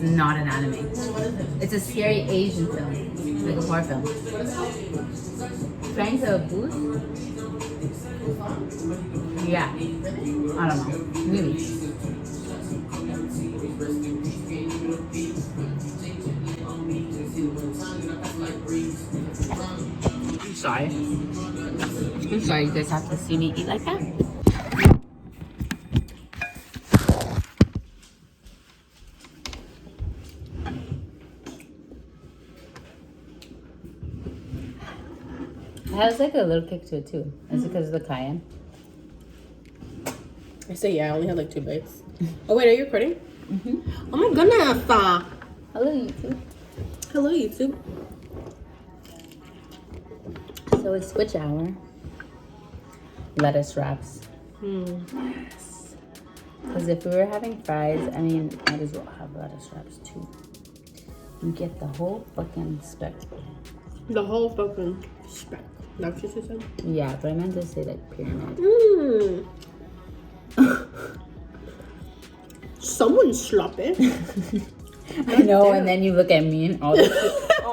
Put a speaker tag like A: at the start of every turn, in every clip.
A: Not an anime. It's a scary Asian film, like a horror film. Trying to boost? Yeah. I don't know. Maybe. I'm sorry. I'm sorry you guys have to see me eat like that. It has like a little kick to it too. Is it because of the cayenne?
B: I say yeah, I only had like 2 bites. Oh wait, are you recording? Oh my goodness!
A: Hello YouTube.
B: Hello YouTube.
A: So it's which hour? Lettuce wraps. Yes. Because if we were having fries, I mean, might as well have lettuce wraps too. You get the whole fucking spectrum.
B: The whole fucking speck. That's what you said?
A: Yeah, but I meant to say like pyramid.
B: Someone's sloppy.
A: I know, and then you look at me and all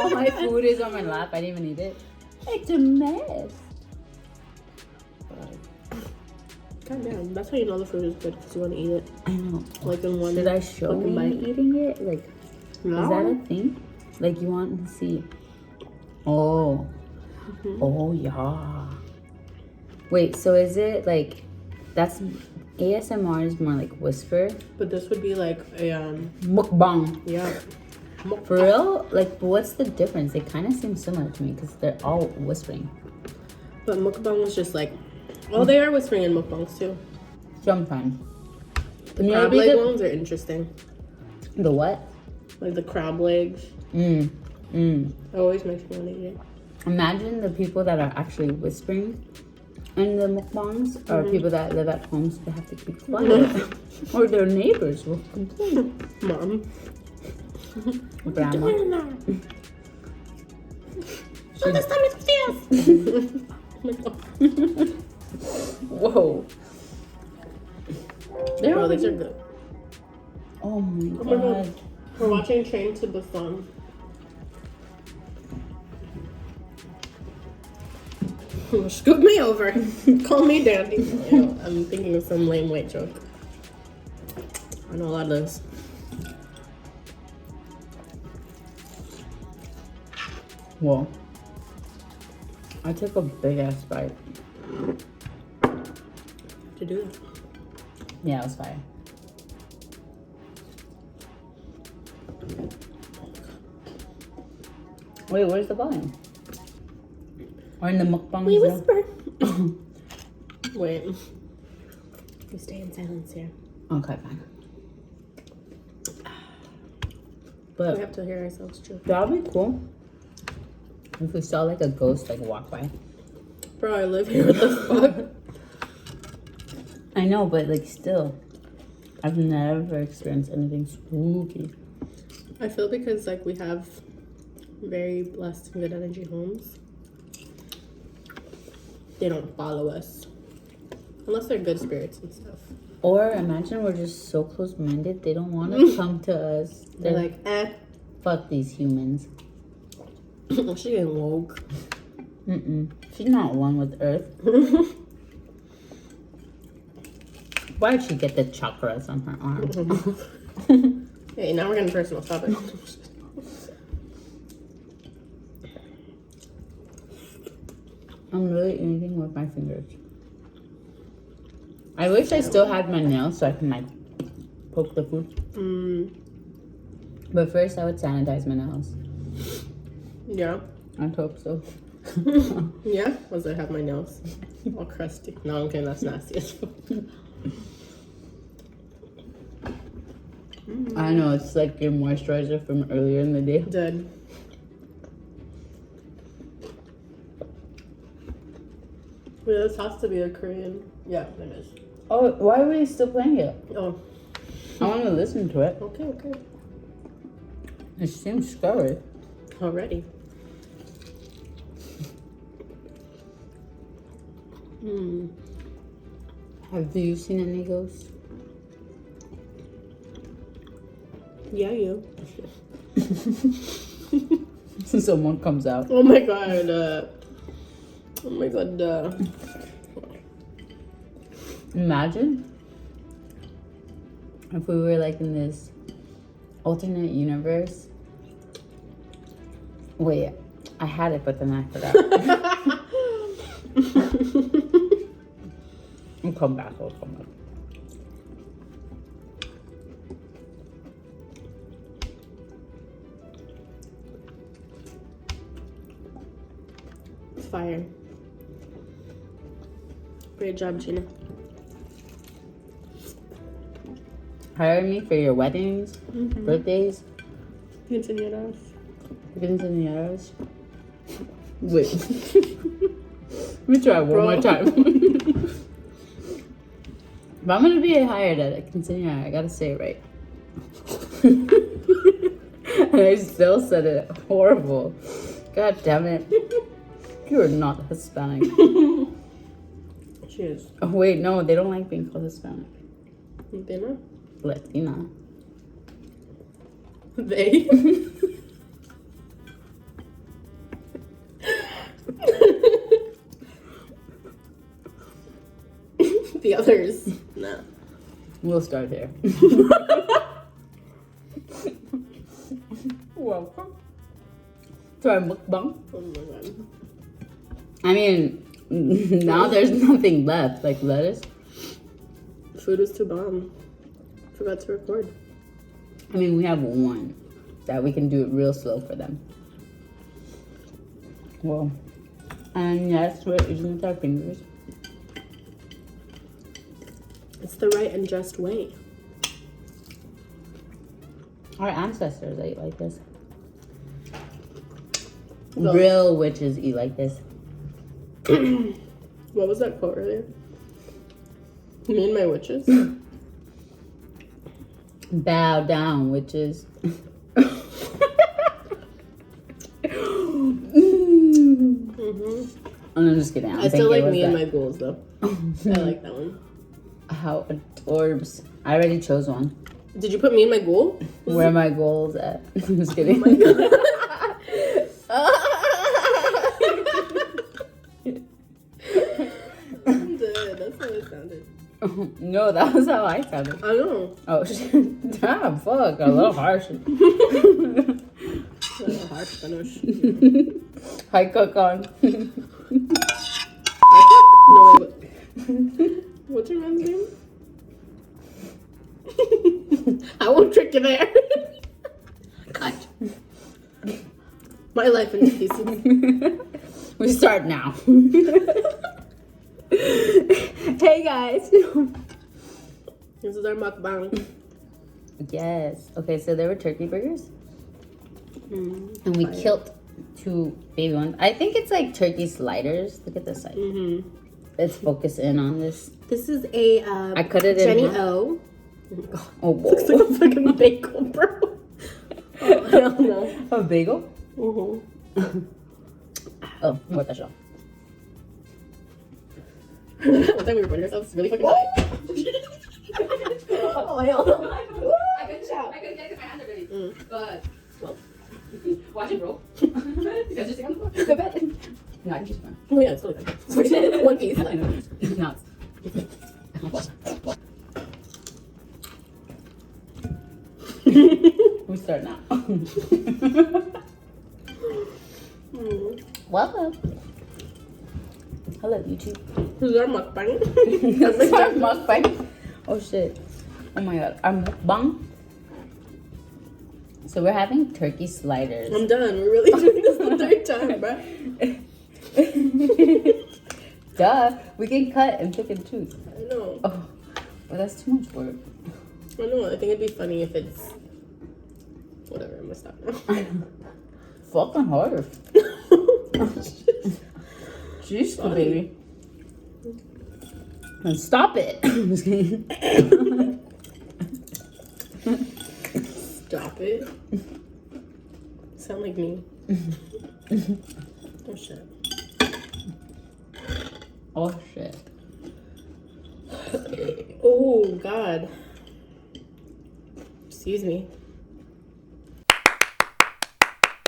A: my food is on my lap. I didn't even eat it. It's a mess.
B: God damn, that's how you know the food is good, because you want to eat it.
A: I know.
B: Like in one.
A: Should I show you eating it? Like,
B: no.
A: Is that a thing? Like you want to see? Oh. Oh yeah. Wait, so is it like that's ASMR is more like whisper?
B: But this would be like a
A: Mukbang.
B: yeah.
A: For real? Like, but what's the difference? They kind of seem similar to me because they're all whispering.
B: But mukbang was just like, well, they are whispering in mukbangs too.
A: Sometimes.
B: The crab leg ones are interesting.
A: The what?
B: Like the crab legs. It always makes me want to eat it.
A: Imagine the people that are actually whispering in the mukbangs are people that live at home, so they have to keep quiet. Or their neighbors will complain.
B: Mom.
A: Grandma. Whoa.
B: Bro, these are good.
A: Oh my
B: Oh
A: god.
B: my god. We're watching Train to Busan. Scoop me over. Call me daddy. I'm thinking of some lame white joke. I know a lot of those.
A: Whoa. I took a big ass bite.
B: To do that.
A: Yeah, it was fire. Wait, where's the volume? Or in the mukbang?
B: We whisper. Wait. We stay in silence here.
A: Okay, fine. But
B: We have to hear ourselves too.
A: that would be cool if we saw like a ghost like walk by.
B: Bro, I live here. What the fuck?
A: I know, but like still, I've never experienced anything spooky.
B: I feel because like we have very blessed and good energy homes. They don't follow us. Unless they're good spirits and stuff.
A: Or imagine we're just so close-minded, they don't want to come to us.
B: They're like,
A: fuck these humans.
B: She getting woke.
A: She's not one with Earth. Why did she get the chakras on her arm?
B: Hey, now we're getting personal. Stop it.
A: I'm really eating with my fingers. I wish I still had my nails so I can like poke the food. But first I would sanitize my nails.
B: Yeah.
A: I hope so.
B: Yeah? Once I have my nails all crusty. No, I'm kidding. That's nasty as fuck.
A: I know, it's like your moisturizer from earlier in the day.
B: Dead. Wait, this has to be a Korean. Yeah, it is.
A: Oh, why are we still playing it?
B: Oh,
A: I want to listen to it.
B: okay, okay.
A: It seems scary.
B: Already.
A: Have you seen any ghosts?
B: Yeah, you.
A: Someone comes out.
B: Oh my god. Oh my god.
A: Imagine if we were like in this alternate universe. Wait, I had it, but then I forgot. I'll come back.
B: It's fire. Great job, Gina.
A: Hire me for your weddings, birthdays,
B: Quinceañeras.
A: quinceañeras. Wait. Let me try one more time. If I'm gonna be hired at a quinceañera, I gotta say it right. And I still said it horrible. God damn it. You are not Hispanic.
B: She is.
A: Oh, wait, no, they don't like being called Hispanic.
B: Latina?
A: Latina.
B: They? The others. No.
A: We'll start there. Welcome to our mukbang.
B: Oh my god.
A: I mean, now there's nothing left. Like lettuce.
B: Food was too bomb. Forgot to record.
A: I mean, we have one that we can do it real slow for them. Well, and yes, we're eating with our fingers.
B: It's the right and just way.
A: Our ancestors ate like this.
B: Well-
A: Real witches eat like this.
B: What was that quote earlier? Me and my witches?
A: Bow down, witches. I'm just kidding.
B: I still like me and my ghouls though. I like that one.
A: How adorbs. I already chose one.
B: Did you put me and my ghoul?
A: Where are my goals at? I'm just kidding.
B: Oh my god. I'm dead. That's how it sounded.
A: No, that was how I sounded.
B: I know.
A: Oh shit. Damn, fuck. A little harsh.
B: Hard finish.
A: Hi, Kokon.
B: No, wait. What's your man's name? I won't trick you there. God. My life in pieces.
A: We start now. Hey guys.
B: This is our mukbang.
A: Yes. Okay, so there were turkey burgers. And we
B: Fire.
A: killed 2 baby ones. I think it's like turkey sliders. Look at this side. Let's focus in on this.
B: This is a
A: I cut it
B: Jenny
A: in half.
B: O.
A: Oh,
B: Looks like a fucking bagel, bro. Oh, hell no.
A: a bagel?
B: Mm-hmm.
A: Oh, what the shell?
B: One time we recorded ourselves really fucking high. Oh, hell no.
C: I couldn't shout. I couldn't get it because my hands are ready. But, well, watch it, bro. You guys just take on the floor. Go bed.
A: No, I can just fine.
B: Oh, yeah, it's totally fine. One piece.
A: No, we start now. Welcome. Hello, YouTube.
B: This is our mukbang.
A: This is our mukbang. Oh shit. Oh my god. Our mukbang. So we're having turkey sliders.
B: I'm done. We're really doing this the third time, bro.
A: Duh. We can cut and pick and choose.
B: I know.
A: Oh, well, that's too much work.
B: I know. I think it'd be funny if it's... Whatever, I'm gonna stop now.
A: Fucking hard. Jeez, baby. And stop it. I'm just kidding.
B: Stop it. Sound like me. Oh shit.
A: Oh shit.
B: Oh god. Excuse me.